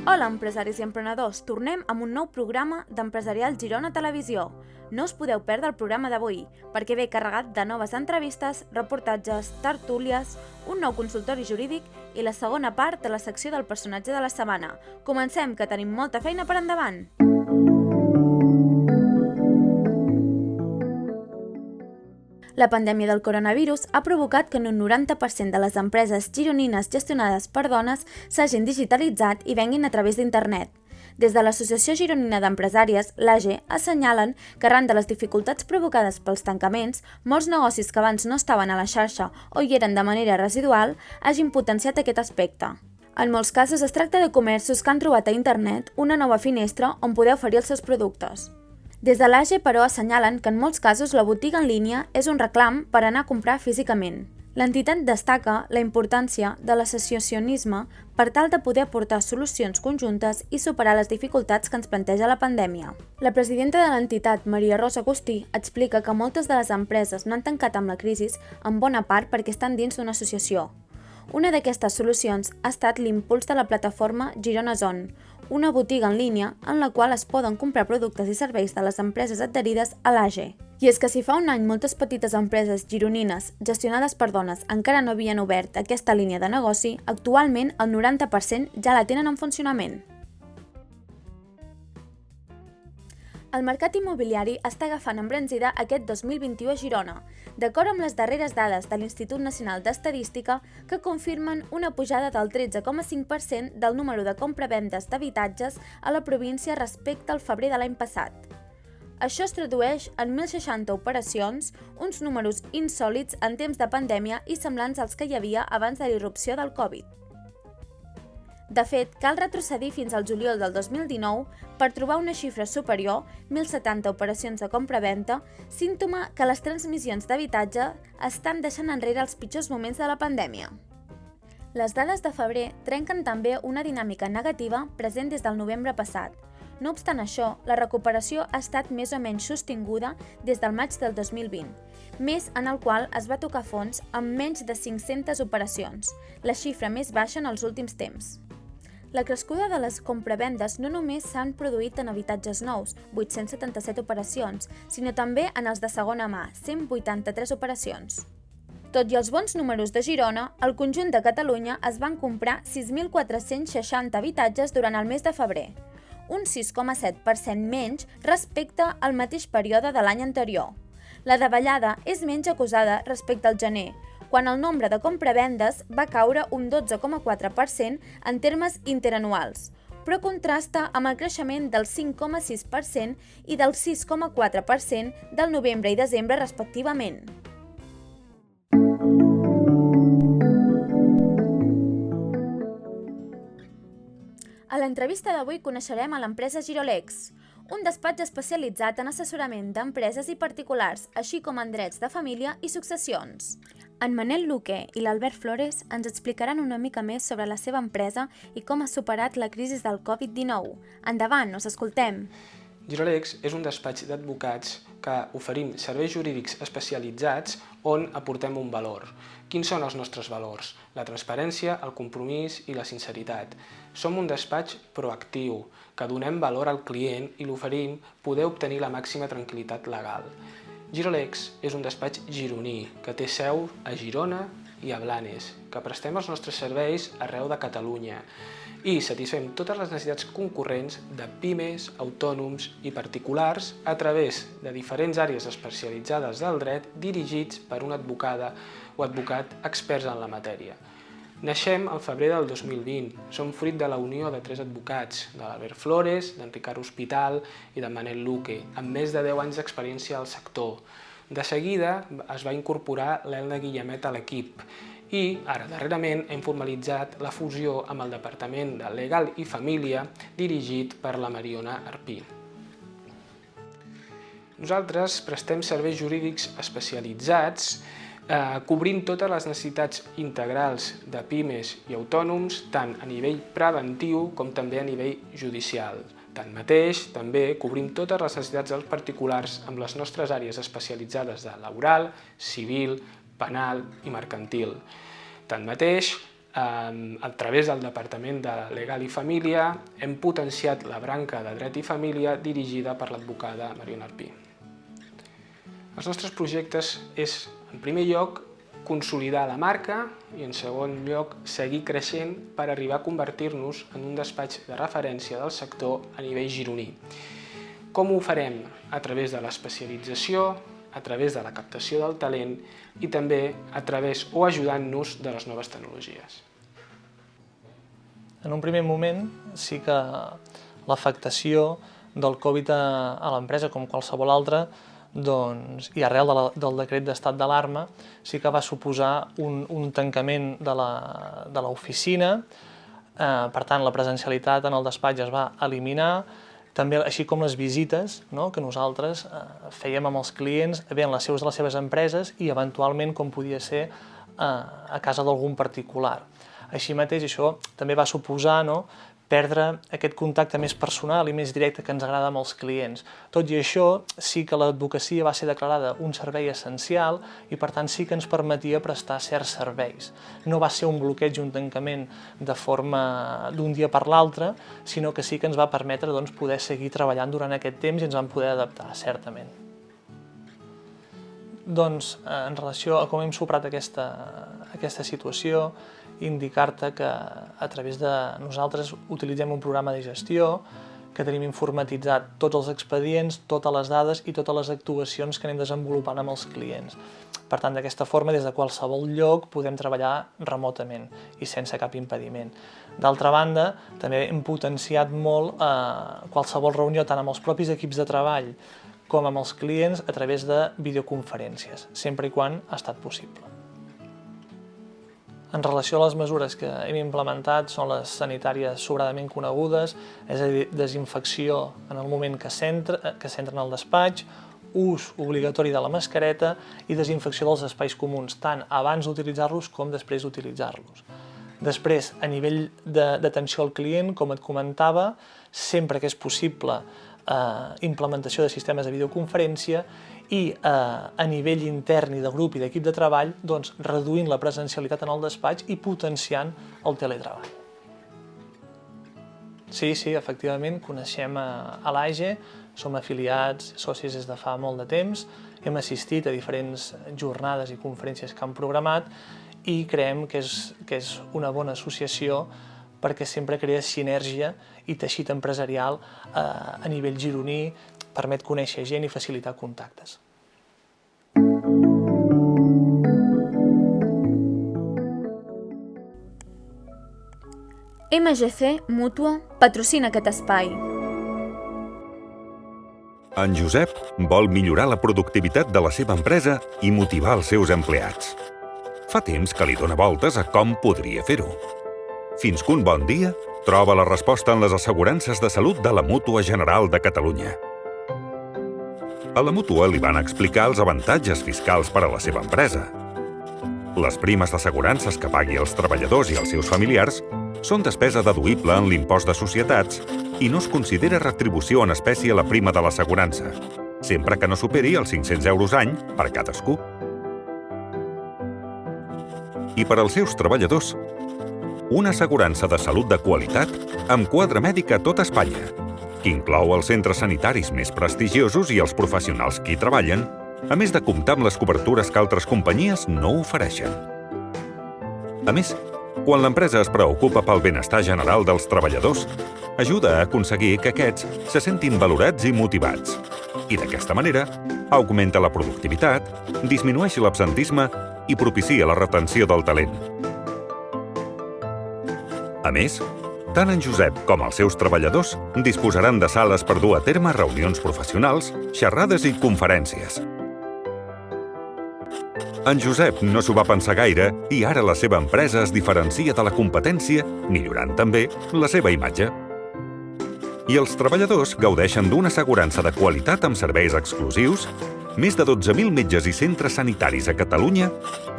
Hola, empresaris i emprenedors! Tornem amb un nou programa d'Empresarial Girona Televisió. No us podeu perdre el programa d'avui, perquè ve carregat de noves entrevistes, reportatges, tertúlies, un nou consultori jurídic i la segona part de la secció del personatge de la setmana. Comencem, que tenim molta feina per endavant! La pandèmia del coronavirus ha provocat que en un 90% de les empreses gironines gestionades per dones s'hagin digitalitzat i venguin a través d'internet. Des de l'Associació Gironina d'Empresàries, l'AGE, assenyalen que arran de les dificultats provocades pels tancaments, molts negocis que abans no estaven a la xarxa o hi eren de manera residual hagin potenciat aquest aspecte. En molts casos es tracta de comerços que han trobat a internet una nova finestra on poder oferir els seus productes. Des de l'AGE, però, assenyalen que en molts casos la botiga en línia és un reclam per anar a comprar físicament. L'entitat destaca la importància de l'associacionisme per tal de poder aportar solucions conjuntes i superar les dificultats que ens planteja la pandèmia. La presidenta de l'entitat, Maria Rosa Agustí, explica que moltes de les empreses no han tancat amb la crisi en bona part perquè estan dins d'una associació. Una d'aquestes solucions ha estat l'impuls de la plataforma Girona Zone, una botiga en línia en la qual es poden comprar productes i serveis de les empreses adherides a l'AGE. I és que si fa un any moltes petites empreses gironines gestionades per dones encara no havien obert aquesta línia de negoci, actualment el 90% ja la tenen en funcionament. El mercat immobiliari està agafant embranzida aquest 2021 a Girona, d'acord amb les darreres dades de l'Institut Nacional d'Estadística que confirmen una pujada del 13,5% del número de compra-vendes d'habitatges a la província respecte al febrer de l'any passat. Això es tradueix en 1.060 operacions, uns números insòlits en temps de pandèmia i semblants als que hi havia abans de la irrupció del Covid. De fet, cal retrocedir fins al juliol del 2019 per trobar una xifra superior, 1.070 operacions de compra-venda, símptoma que les transmissions d'habitatge estan deixant enrere els pitjors moments de la pandèmia. Les dades de febrer trenquen també una dinàmica negativa present des del novembre passat. No obstant això, la recuperació ha estat més o menys sostinguda des del maig del 2020, mes en el qual es va tocar fons amb menys de 500 operacions, la xifra més baixa en els últims temps. La crescuda de les compravendes no només s'han produït en habitatges nous, 877 operacions, sinó també en els de segona mà, 183 operacions. Tot i els bons números de Girona, al conjunt de Catalunya es van comprar 6.460 habitatges durant el mes de febrer, un 6,7% menys respecte al mateix període de l'any anterior. La davallada és menys acusada respecte al gener, quan el nombre de compravendes va caure un 12,4% en termes interanuals, però contrasta amb el creixement del 5,6% i del 6,4% del novembre i desembre respectivament. A l'entrevista d'avui coneixerem a l'empresa Girolex, un despatx especialitzat en assessorament d'empreses i particulars, així com en drets de família i successions. En Manel Luque i l'Albert Flores ens explicaran una mica més sobre la seva empresa i com ha superat la crisi del Covid-19. Endavant, us escoltem! Girolex és un despatx d'advocats que oferim serveis jurídics especialitzats on aportem un valor. Quins són els nostres valors? La transparència, el compromís i la sinceritat. Som un despatx proactiu, que donem valor al client i l'oferim poder obtenir la màxima tranquil·litat legal. Girolex és un despatx gironí que té seu a Girona i a Blanes, que prestem els nostres serveis arreu de Catalunya i satisfem totes les necessitats concurrents de pimes, autònoms i particulars a través de diferents àrees especialitzades del dret dirigits per una advocada o advocat experts en la matèria. Naixem al febrer del 2020. Som fruit de la unió de 3 advocats, de l'Albert Flores, d'en Ricard Hospital i de Manel Luque, amb més de 10 anys d'experiència al sector. De seguida es va incorporar l'Elna Guillemet a l'equip i ara, darrerament, hem formalitzat la fusió amb el Departament de Legal i Família dirigit per la Mariona Arpí. Nosaltres prestem serveis jurídics especialitzats cobrint totes les necessitats integrals de pimes i autònoms, tant a nivell preventiu com també a nivell judicial. Tanmateix, també cobrim totes les necessitats dels particulars amb les nostres àrees especialitzades de laboral, civil, penal i mercantil. Tanmateix, a través del Departament de Legal i Família, hem potenciat la branca de Dret i Família dirigida per l'advocada Mariona Arpí. Els nostres projectes és, en primer lloc, consolidar la marca i, en segon lloc, seguir creixent per arribar a convertir-nos en un despatx de referència del sector a nivell gironí. Com ho farem? A través de l'especialització, a través de la captació del talent i també a través o ajudant-nos de les noves tecnologies. En un primer moment sí que l'afectació del Covid a l'empresa, com qualsevol altra, i arrel del decret d'estat d'alarma, sí que va suposar un tancament de l'oficina. Per tant, la presencialitat en el despatx es va eliminar, també així com les visites que nosaltres fèiem amb els clients, bé en les seves empreses i eventualment com podia ser a casa d'algun particular. Així mateix, això també va suposar perdre aquest contacte més personal i més directe que ens agrada amb els clients. Tot i això, sí que l'advocacia va ser declarada un servei essencial i, per tant, sí que ens permetia prestar certs serveis. No va ser un bloqueig i un tancament de forma d'un dia per l'altre, sinó que sí que ens va permetre poder seguir treballant durant aquest temps i ens vam poder adaptar, certament. Doncs, en relació a com hem superat aquesta situació, indicar-te que a través de nosaltres utilitzem un programa de gestió, que tenim informatitzat tots els expedients, totes les dades i totes les actuacions que anem desenvolupant amb els clients. Per tant, d'aquesta forma, des de qualsevol lloc podem treballar remotament i sense cap impediment. D'altra banda, també hem potenciat molt qualsevol reunió tant amb els propis equips de treball com amb els clients a través de videoconferències, sempre i quan ha estat possible. En relació a les mesures que hem implementat, són les sanitàries sobradament conegudes, és a dir, desinfecció en el moment que s'entra al despatx, ús obligatori de la mascareta i desinfecció dels espais comuns, tant abans d'utilitzar-los com després d'utilitzar-los. Després, a nivell d'atenció al client, com et comentava, sempre que és possible implementació de sistemes de videoconferència i a nivell intern i de grup i d'equip de treball, reduint la presencialitat en el despatx i potenciant el teletreball. Sí, efectivament, coneixem a l'AGE, som afiliats, socis des de fa molt de temps, hem assistit a diferents jornades i conferències que han programat i creiem que és una bona associació perquè sempre crea sinergia i teixit empresarial a nivell gironí, permet conèixer gent i facilitar contactes. MGC Mútua patrocina aquest espai. En Josep vol millorar la productivitat de la seva empresa i motivar els seus empleats. Fa temps que li dona voltes a com podria fer-ho. Fins que un bon dia troba la resposta en les assegurances de salut de la Mútua General de Catalunya. A la Mútua li van explicar els avantatges fiscals per a la seva empresa. Les primes d'assegurances que pagui els treballadors i els seus familiars són despesa deduïble en l'impost de societats i no es considera retribució en espècie a la prima de l'assegurança, sempre que no superi els 500 euros any per cadascú. I per als seus treballadors, una assegurança de salut de qualitat amb quadre mèdic a tot Espanya, que inclou els centres sanitaris més prestigiosos i els professionals que hi treballen, a més de comptar amb les cobertures que altres companyies no ofereixen. A més, quan l'empresa es preocupa pel benestar general dels treballadors, ajuda a aconseguir que aquests se sentin valorats i motivats. I d'aquesta manera, augmenta la productivitat, disminueix l'absentisme i propicia la retenció del talent. A més, tant en Josep com els seus treballadors disposaran de sales per dur a terme reunions professionals, xerrades i conferències. En Josep no s'ho va pensar gaire i ara la seva empresa es diferencia de la competència, millorant també la seva imatge. I els treballadors gaudeixen d'una assegurança de qualitat amb serveis exclusius, més de 12.000 metges i centres sanitaris a Catalunya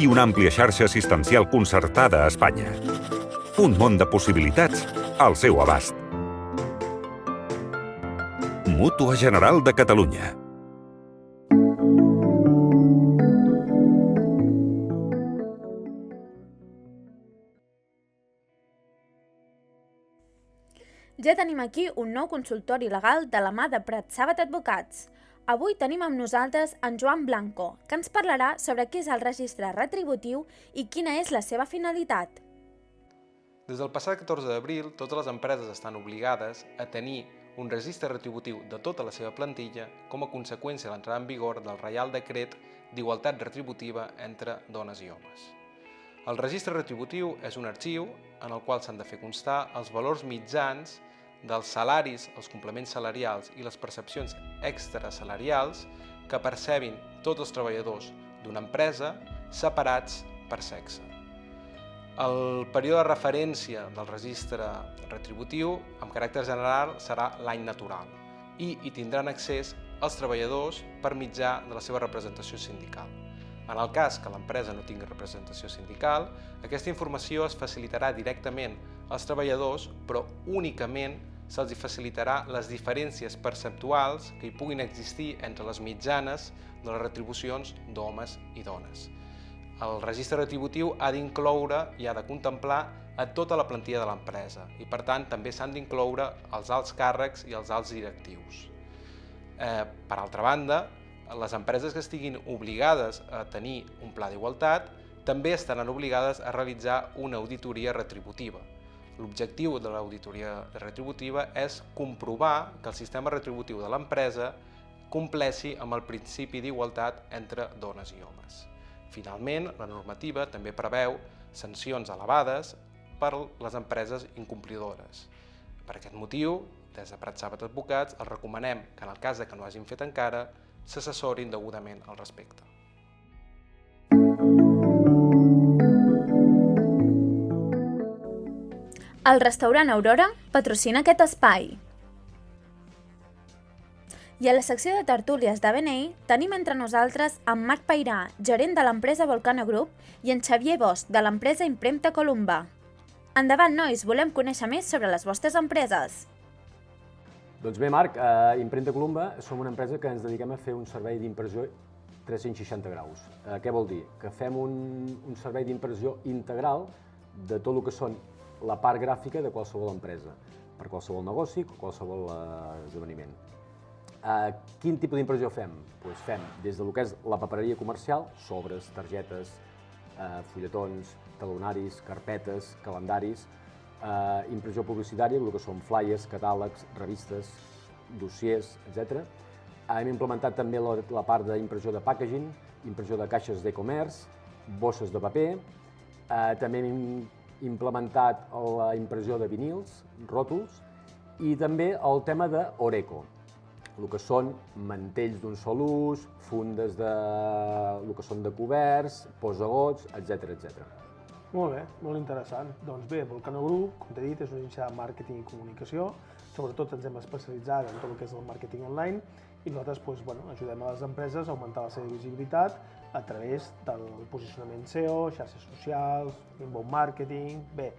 i una àmplia xarxa assistencial concertada a Espanya. Un món de possibilitats al seu abast. Mútua General de Catalunya. Ja tenim aquí un nou consultori legal de la mà de Prat Sàbat Advocats. Avui tenim amb nosaltres en Joan Blanco, que ens parlarà sobre què és el registre retributiu i quina és la seva finalitat. Des del passat 14 d'abril, totes les empreses estan obligades a tenir un registre retributiu de tota la seva plantilla com a conseqüència de l'entrada en vigor del Reial Decret d'Igualtat Retributiva entre dones i homes. El registre retributiu és un arxiu en el qual s'han de fer constar els valors mitjans dels salaris, els complements salarials i les percepcions extrasalarials que percebin tots els treballadors d'una empresa separats per sexe. El període de referència del registre retributiu, amb caràcter general, serà l'any natural i hi tindran accés els treballadors per mitjà de la seva representació sindical. En el cas que l'empresa no tingui representació sindical, aquesta informació es facilitarà directament als treballadors, però únicament se'ls facilitarà les diferències perceptuals que hi puguin existir entre les mitjanes de les retribucions d'homes i dones. El registre retributiu ha d'incloure i ha de contemplar a tota la plantilla de l'empresa i, per tant, també s'han d'incloure els alts càrrecs i els alts directius. Per altra banda, les empreses que estiguin obligades a tenir un pla d'igualtat també estaran obligades a realitzar una auditoria retributiva. L'objectiu de l'auditoria retributiva és comprovar que el sistema retributiu de l'empresa compleixi amb el principi d'igualtat entre dones i homes. Finalment, la normativa també preveu sancions elevades per les empreses incomplidores. Per aquest motiu, des de Prat Sàbat Advocats, els recomanem que en el cas que no hagin fet encara, s'assessorin degudament al respecte. El restaurant Aurora patrocina aquest espai. I a la secció de tertúlies de BNI tenim entre nosaltres en Marc Pairà, gerent de l'empresa Volcano Group, i en Xavier Bosch, de l'empresa Impremta Columba. Endavant, nois, volem conèixer més sobre les vostres empreses. Doncs bé, Marc, Impremta Columba som una empresa que ens dediquem a fer un servei d'impressió 360 graus. Què vol dir? Que fem un servei d'impressió integral de tot el que són la part gràfica de qualsevol empresa, per qualsevol negoci, qualsevol esdeveniment. Quin tipus d'impressió fem? Doncs fem des del que és la papereria comercial, sobres, targetes, fulletons, talonaris, carpetes, calendaris, impressió publicitària, el que són flyers, catàlegs, revistes, dossiers, etc. Hem implementat també la part d'impressió de packaging, impressió de caixes d'e-commerce, bosses de paper. També hem implementat la impressió de vinils, ròtols, i també el tema d'Oreco, el que són mantells d'un sol ús, fundes el que són de coberts, posagots, etc. Molt bé, molt interessant. Doncs bé, Volcano Group, com t'he dit, és una agència de màrqueting i comunicació. Sobretot ens hem especialitzat en tot el que és el màrqueting online i nosaltres ajudem a les empreses a augmentar la seva visibilitat a través del posicionament SEO, xarxes socials, inbound marketing. Bé,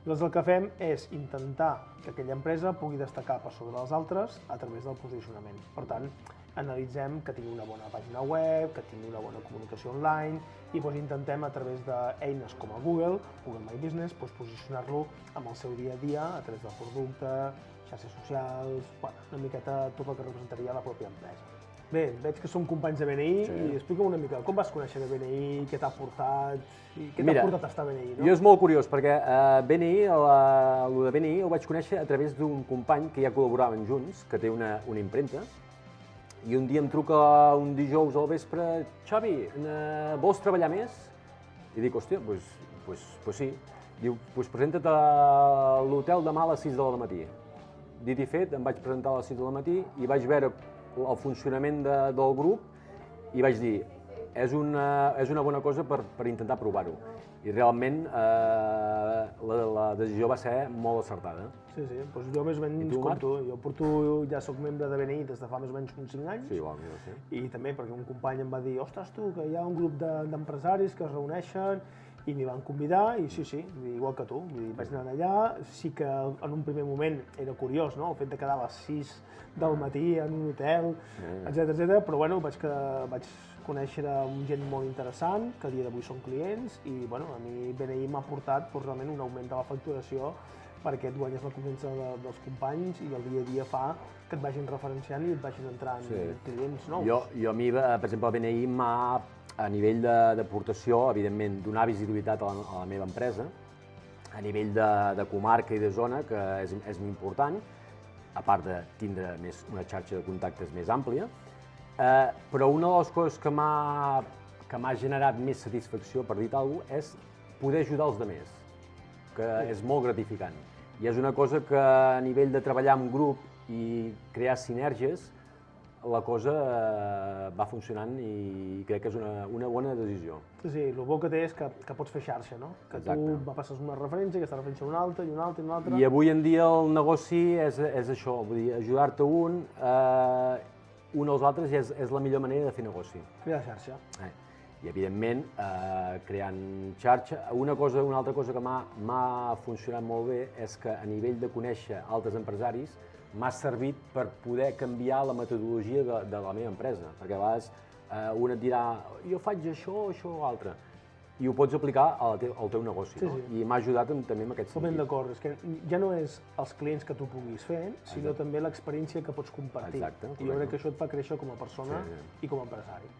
llavors el que fem és intentar que aquella empresa pugui destacar per sobre dels altres a través del posicionament. Per tant, analitzem que tingui una bona pàgina web, que tingui una bona comunicació online i intentem a través d'eines com a Google My Business, posicionar-lo amb el seu dia a dia a través del producte, xarxes socials, una miqueta tot el que representaria la pròpia empresa. Bé, veig que som companys de BNI i explica'm una mica com vas conèixer de BNI, què t'ha portat i què t'ha portat a estar a BNI, no? Jo és molt curiós perquè BNI, el de BNI el vaig conèixer a través d'un company que ja col·laboraven junts, que té una impremta, i un dia em truca un dijous al vespre: Xavi, vols treballar més? I dic, hòstia, doncs sí. Diu, doncs presenta't a l'hotel demà a les 6 del matí. Dit i fet, em vaig presentar a les 6 del matí i vaig veure el funcionament del grup i vaig dir, és una bona cosa per intentar provar-ho. I realment la decisió va ser molt acertada. Sí, doncs jo més o menys com tu, ja soc membre de BNI des de fa més o menys uns 5 anys. Sí, igual, sí. I també perquè un company em va dir, ostres tu, que hi ha un grup d'empresaris que es reuneixen i m'hi van convidar i sí, igual que tu, vaig anar allà. Sí que en un primer moment era curiós, no?, el fet de quedar a les 6 del matí en un hotel, etc. Però bueno, vaig conèixer gent molt interessant, que a dia d'avui són clients, i a mi BNI m'ha portat realment un augment de la facturació perquè et guanyes la confiança dels companys i el dia a dia fa que et vagin referenciant i et vagin entrant clients nous. Jo a mi, per exemple, el BNI m'ha, a nivell d'aportació, evidentment, donar visibilitat a la meva empresa, a nivell de comarca i de zona, que és molt important, a part de tindre una xarxa de contactes més àmplia, però una de les coses que m'ha generat més satisfacció, per dir alguna cosa, és poder ajudar els altres, que és molt gratificant. I és una cosa que a nivell de treballar en grup i crear sinergies, la cosa va funcionant i crec que és una bona decisió. Sí, el bo que té és que pots fer xarxa, no? Que tu passes una referència, aquesta referència una altra, i una altra, i una altra... I avui en dia el negoci és això, vull dir, ajudar-te un als altres és la millor manera de fer negoci. Crear xarxa. I, evidentment, creant xarxa, una altra cosa que m'ha funcionat molt bé és que a nivell de conèixer altres empresaris m'ha servit per poder canviar la metodologia de la meva empresa, perquè a vegades un et dirà jo faig això o altre, i ho pots aplicar al teu negoci, i m'ha ajudat també en aquest sentit. Totalment d'acord, és que ja no és els clients que tu puguis fer, sinó també l'experiència que pots compartir. I jo crec que això et fa créixer com a persona i com a empresari.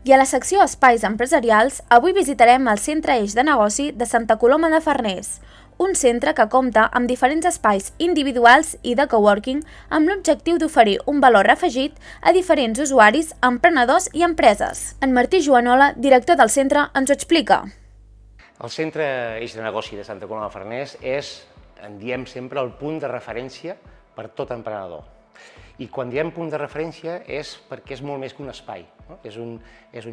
I a la secció Espais Empresarials, avui visitarem el Centre Eix de Negoci de Santa Coloma de Farners, un centre que compta amb diferents espais individuals i de coworking amb l'objectiu d'oferir un valor afegit a diferents usuaris, emprenedors i empreses. En Martí Joanola, director del centre, ens ho explica. El Centre Eix de Negoci de Santa Coloma de Farners és, en diem sempre, el punt de referència per tot emprenedor. I quan diem punt de referència és perquè és molt més que un espai. És un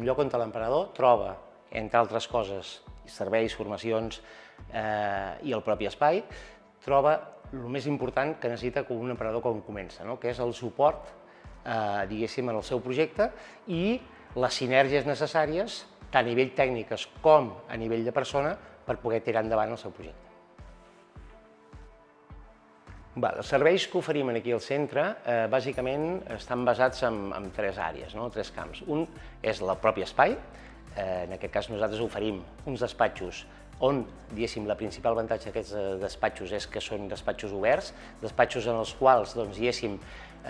lloc on l'emprenedor troba, entre altres coses, serveis, formacions i el propi espai, troba el més important que necessita un emprenedor quan comença, que és el suport, diguéssim, en el seu projecte i les sinergies necessàries, tant a nivell tècniques com a nivell de persona, per poder tirar endavant el seu projecte. Els serveis que oferim aquí al centre bàsicament estan basats en tres àrees, tres camps. Un és el propi espai, en aquest cas nosaltres oferim uns despatxos on, diguéssim, la principal avantatge d'aquests despatxos és que són despatxos oberts, despatxos en els quals, diguéssim,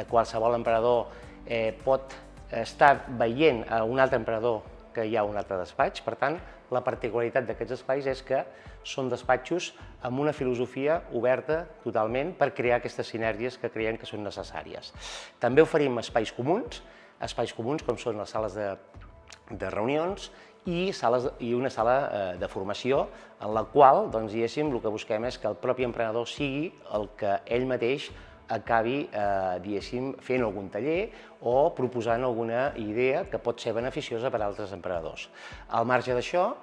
qualsevol emprenedor pot estar veient a un altre emprenedor que hi ha un altre despatx. Per tant, la particularitat d'aquests espais és que són despatxos amb una filosofia oberta totalment per crear aquestes sinergies que creiem que són necessàries. També oferim espais comuns com són les sales de reunions i una sala de formació en la qual, diguéssim, el que busquem és que el propi emprenedor sigui el que ell mateix acabi, diguéssim, fent algun taller o proposant alguna idea que pot ser beneficiosa per a altres emprenedors. Al marge d'això,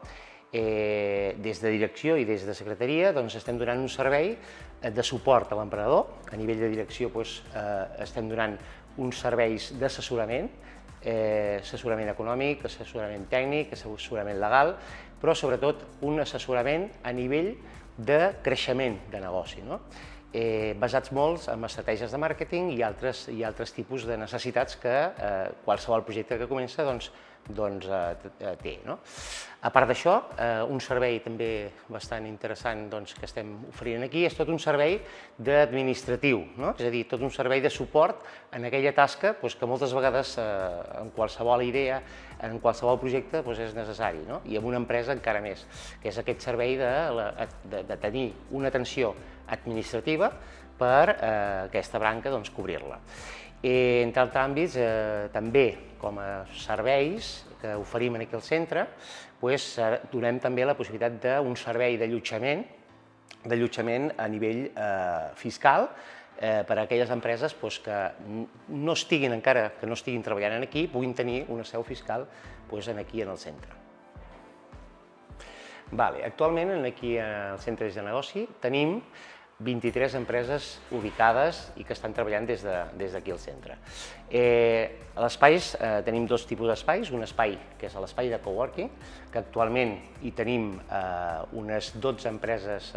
des de direcció i des de secretaria estem donant un servei de suport a l'emprenedor. A nivell de direcció estem donant uns serveis d'assessorament, assessorament econòmic, assessorament tècnic, assessorament legal, però sobretot un assessorament a nivell de creixement de negoci, basats molts en estratègies de màrqueting i altres tipus de necessitats que qualsevol projecte que comença té. A part d'això, un servei també bastant interessant que estem oferint aquí és tot un servei d'administratiu, és a dir, tot un servei de suport en aquella tasca que moltes vegades en qualsevol idea, en qualsevol projecte és necessari, i en una empresa encara més, que és aquest servei de tenir una atenció administrativa per aquesta branca cobrir-la. Entre altres àmbits, també com a serveis que oferim aquí al centre, donem també la possibilitat d'un servei d'allotjament a nivell fiscal per a aquelles empreses que no estiguin encara, que no estiguin treballant aquí, puguin tenir una seu fiscal aquí en el centre. Actualment aquí al Centre de Negoci tenim 23 empreses ubicades i que estan treballant des d'aquí al centre. A l'espais tenim dos tipus d'espais, un espai que és l'espai de coworking, que actualment hi tenim unes 12 empreses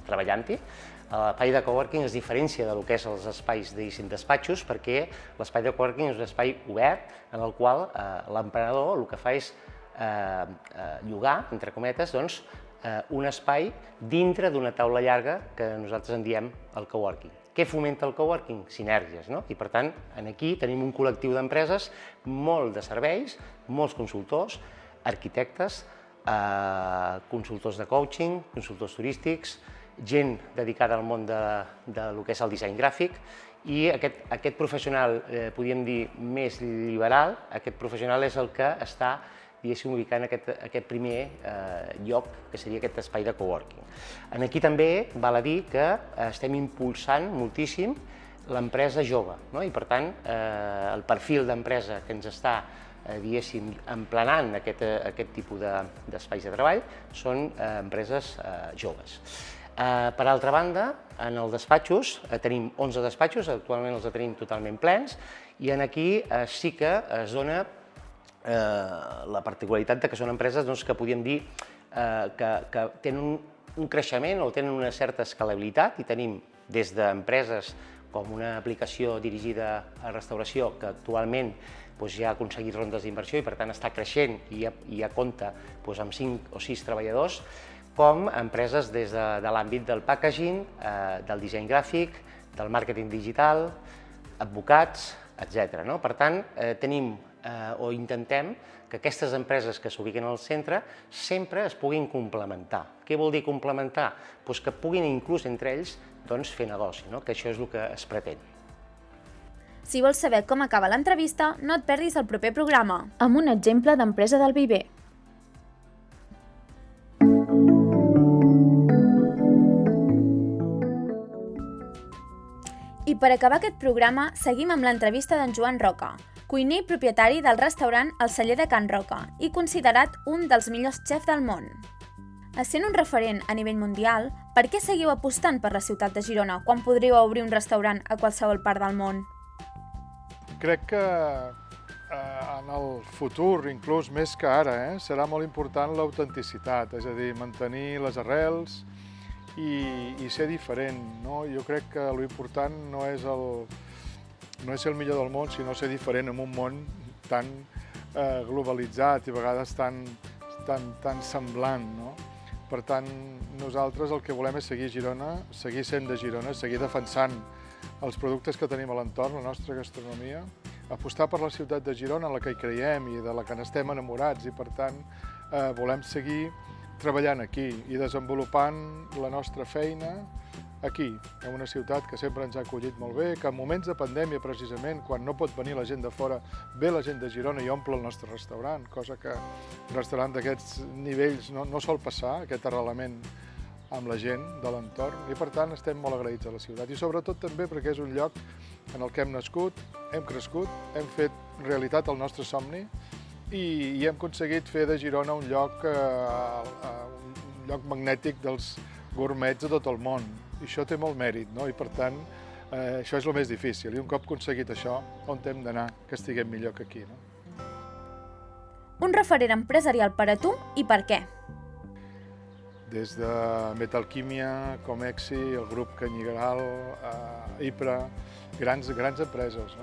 treballant-hi. L'espai de coworking es diferencia del que és els espais despatxos perquè l'espai de coworking és un espai obert en el qual l'emprenedor el que fa és llogar, entre cometes, un espai dintre d'una taula llarga que nosaltres en diem el coworking. Què fomenta el coworking? Sinergies, no? I per tant, aquí tenim un col·lectiu d'empreses, molt de serveis, molts consultors, arquitectes, consultors de coaching, consultors turístics, gent dedicada al món del que és el disseny gràfic i aquest professional, podríem dir, més liberal, aquest professional és el que està, diguéssim, ubicant aquest primer lloc, que seria aquest espai de coworking. Aquí també val a dir que estem impulsant moltíssim l'empresa jove, i per tant el perfil d'empresa que ens està, diguéssim, emplenant aquest tipus d'espais de treball són empreses joves. Per altra banda, en els despatxos, tenim 11 despatxos, actualment els tenim totalment plens, i aquí sí que es dona la particularitat que són empreses que podríem dir que tenen un creixement o tenen una certa escalabilitat i tenim des d'empreses com una aplicació dirigida a restauració que actualment ja ha aconseguit rondes d'inversió i per tant està creixent i ja compta amb 5 o 6 treballadors, com empreses des de l'àmbit del packaging, del disseny gràfic, del màrqueting digital, advocats, etc. Per tant, tenim o intentem que aquestes empreses que s'ubiquen al centre sempre es puguin complementar. Què vol dir complementar? Que puguin inclús entre ells fer negoci, que això és el que es pretén. Si vols saber com acaba l'entrevista, no et perdis el proper programa, amb un exemple d'empresa del Viver. I per acabar aquest programa, seguim amb l'entrevista d'en Joan Roca, cuiner i propietari del restaurant El Celler de Can Roca i considerat un dels millors xefs del món. Essent un referent a nivell mundial, per què seguiu apostant per la ciutat de Girona quan podríeu obrir un restaurant a qualsevol part del món? Crec que en el futur, inclús més que ara, serà molt important l'autenticitat, és a dir, mantenir les arrels i ser diferent. Jo crec que l'important no és ser el millor del món, sinó ser diferent en un món tan globalitzat i a vegades tan semblant. Per tant, nosaltres el que volem és seguir a Girona, seguir sent de Girona, seguir defensant els productes que tenim a l'entorn, la nostra gastronomia, apostar per la ciutat de Girona en la que hi creiem i de la que n'estem enamorats i, per tant, volem seguir treballant aquí i desenvolupant la nostra feina aquí, en una ciutat que sempre ens ha acollit molt bé, que en moments de pandèmia, precisament, quan no pot venir la gent de fora, ve la gent de Girona i omple el nostre restaurant, cosa que un restaurant d'aquests nivells no sol passar, aquest arrelament amb la gent de l'entorn, i per tant estem molt agraïts a la ciutat. I sobretot també perquè és un lloc en el que hem nascut, hem crescut, hem fet realitat el nostre somni i hem aconseguit fer de Girona un lloc magnètic dels gourmets de tot el món. I això té molt mèrit, i per tant això és el més difícil. I un cop aconseguit això, on hem d'anar, que estiguem millor que aquí. Un referent empresarial per a tu i per què? Des de Metalquímia, Comexi, el grup Canyigaral, Ipra, grans empreses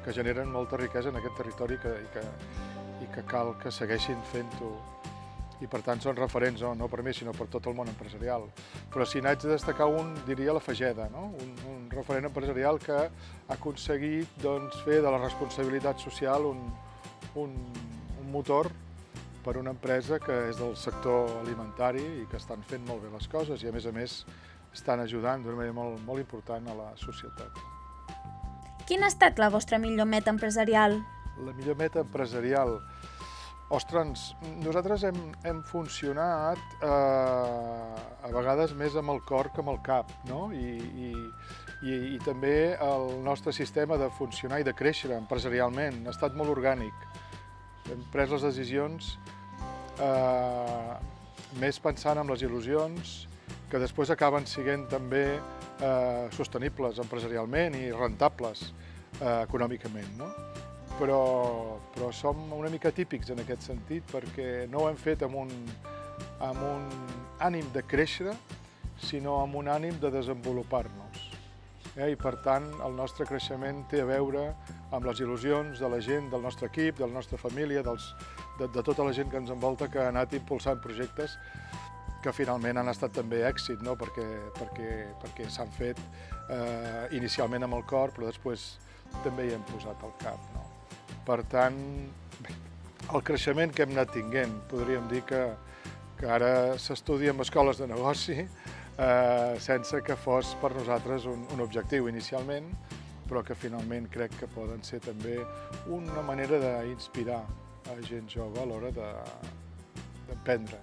que generen molta riquesa en aquest territori i que cal que segueixin fent-ho. I per tant són referents, no per mi, sinó per tot el món empresarial. Però si n'haig de destacar un, diria la Fageda, un referent empresarial que ha aconseguit fer de la responsabilitat social un motor per una empresa que és del sector alimentari i que estan fent molt bé les coses i, a més, estan ajudant d'una manera molt important a la societat. Quina ha estat la vostra millor meta empresarial? La millor meta empresarial? Ostres, nosaltres hem funcionat a vegades més amb el cor que amb el cap, i també el nostre sistema de funcionar i de créixer empresarialment ha estat molt orgànic. Hem pres les decisions més pensant en les il·lusions, que després acaben sent també sostenibles empresarialment i rentables econòmicament. Però som una mica típics en aquest sentit perquè no ho hem fet amb un ànim de créixer, sinó amb un ànim de desenvolupar-nos. I per tant el nostre creixement té a veure amb les il·lusions de la gent, del nostre equip, de la nostra família, de tota la gent que ens envolta, que ha anat impulsant projectes que finalment han estat també èxit, no? perquè s'han fet inicialment amb el cor, però després també hi hem posat el cap. No? Per tant, el creixement que hem anat tinguent, podríem dir que ara s'estudia en escoles de negoci, sense que fos per nosaltres un objectiu inicialment, però que finalment crec que poden ser també una manera d'inspirar a gent jove a l'hora d'emprendre.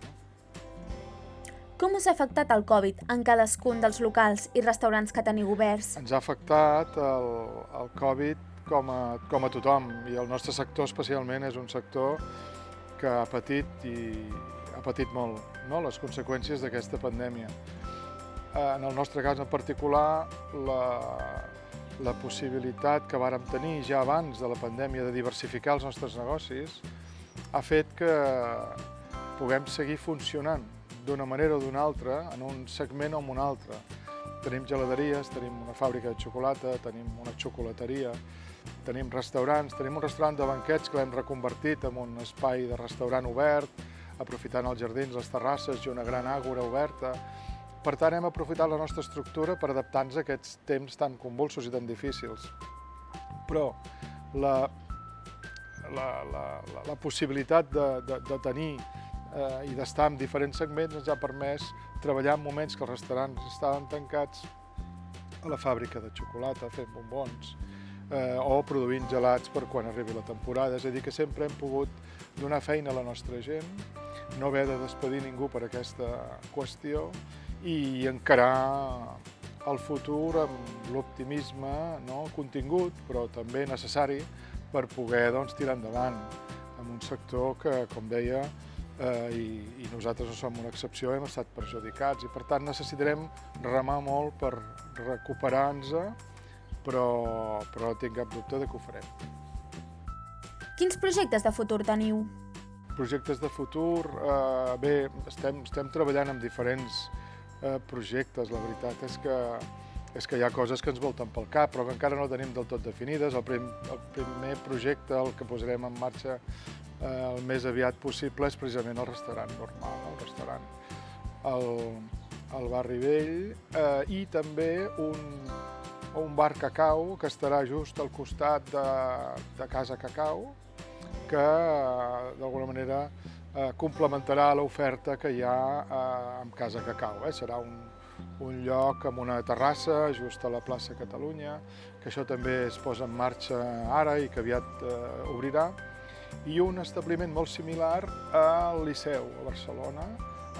Com us ha afectat el Covid en cadascun dels locals i restaurants que teniu oberts? Ens ha afectat el Covid com a tothom, i el nostre sector especialment és un sector que ha patit molt, no? Les conseqüències d'aquesta pandèmia. En el nostre cas en particular, la possibilitat que vàrem tenir ja abans de la pandèmia de diversificar els nostres negocis ha fet que puguem seguir funcionant d'una manera o d'una altra, en un segment o en un altre. Tenim geladeries, tenim una fàbrica de xocolata, tenim una xocolateria, tenim restaurants, tenim un restaurant de banquets que l'hem reconvertit en un espai de restaurant obert, aprofitant els jardins, les terrasses i una gran àgora oberta. Per tant, hem aprofitat la nostra estructura per adaptar-nos a aquests temps tan convulsos i tan difícils. Però la possibilitat de tenir i d'estar en diferents segments ens ha permès treballar en moments que els restaurants estaven tancats a la fàbrica de xocolata, fent bombons, o produint gelats per quan arribi la temporada. És a dir, que sempre hem pogut donar feina a la nostra gent, no haver de despedir ningú per aquesta qüestió i encarar el futur amb l'optimisme contingut, però també necessari per poder tirar endavant en un sector que, com deia, i nosaltres no som una excepció, hem estat perjudicats i per tant necessitarem remar molt per recuperar-nos, però no tinc cap dubte que ho farem. Quins projectes de futur teniu? Projectes de futur, bé, estem treballant amb diferents projectes. La veritat és que hi ha coses que ens volten pel cap, però que encara no tenim del tot definides. El primer projecte, el que posarem en marxa el més aviat possible, és precisament el restaurant normal, el restaurant al Barri Vell, i també un bar cacau que estarà just al costat de Casa Cacau, que d'alguna manera complementarà l'oferta que hi ha amb Casa Cacau. Serà un lloc amb una terrassa just a la plaça Catalunya, que això també es posa en marxa ara i que aviat obrirà, i un establiment molt similar al Liceu, a Barcelona,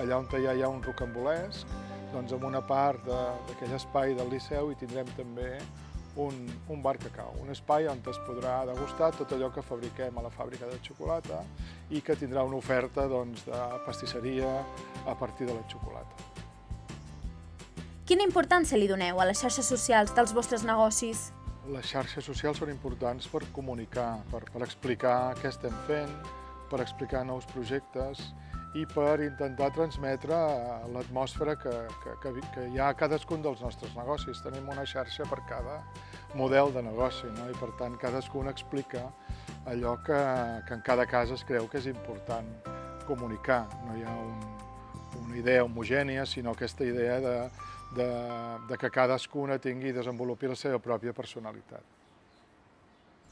allà on ja hi ha un rocambolesc, doncs en una part d'aquell espai del Liceu hi tindrem també un bar cacau, un espai on es podrà degustar tot allò que fabriquem a la fàbrica de xocolata i que tindrà una oferta de pastisseria a partir de la xocolata. Quina importància li doneu a les xarxes socials dels vostres negocis? Les xarxes socials són importants per comunicar, per explicar què estem fent, per explicar nous projectes i per intentar transmetre l'atmosfera que hi ha a cadascun dels nostres negocis. Tenim una xarxa per cada model de negoci, i per tant cadascun explica allò que en cada cas es creu que és important comunicar. No hi ha una idea homogènia, sinó aquesta idea de que cadascuna tingui i desenvolupi la seva pròpia personalitat.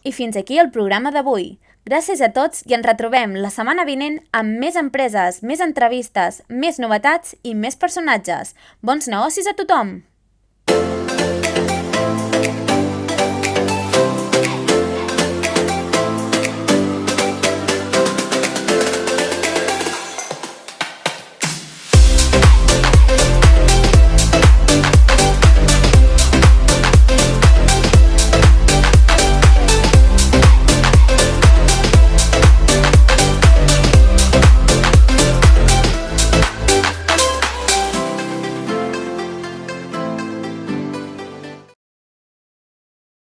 I fins aquí el programa d'avui. Gràcies a tots i ens retrobem la setmana vinent amb més empreses, més entrevistes, més novetats i més personatges. Bons negocis a tothom!